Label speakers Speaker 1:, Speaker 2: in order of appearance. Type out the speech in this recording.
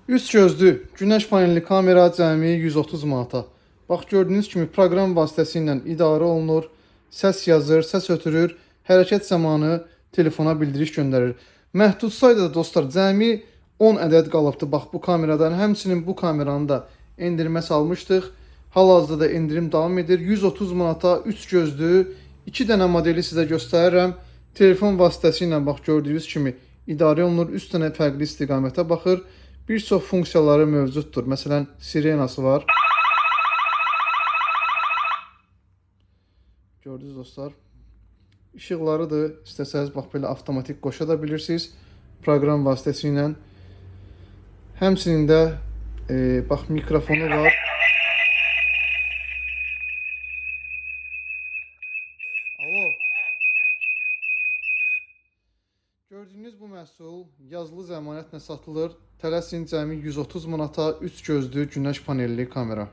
Speaker 1: Üç gözlü güneş panelli kamera cəmi 130 manata. Bax gördüyünüz kimi proqram vasitəsilə idarə olunur. Səs yazır, səs ötürür, hərəkət zamanı telefona bildiriş göndərir. Məhdud sayda da dostlar cəmi 10 ədəd qalıbdı bax bu kameradan. Həmçinin bu kameranı da endirmə salmışdıq. Hal-hazırda da endirim davam edir. 130 manata 3 gözlü 2 dənə modeli sizə göstərirəm. Telefon vasitəsilə bax gördüyünüz kimi idarə olunur. 3 dənə fərqli istiqamətə baxır. Bir çox funksiyaları mövcuddur. Məsələn, sirenası var. Gördünüz dostlar. İşıqlarıdır. İstəsəniz bax belə avtomatik qoşa da bilirsiniz. Proqram vasitəsilə. Həmçinin də bax mikrofonu var. Alo. Gördüyünüz bu məhsul yazılı zəmanətlə satılır. Tələsin cəmi 130 manata 3 gözlü günəş panelli kamera.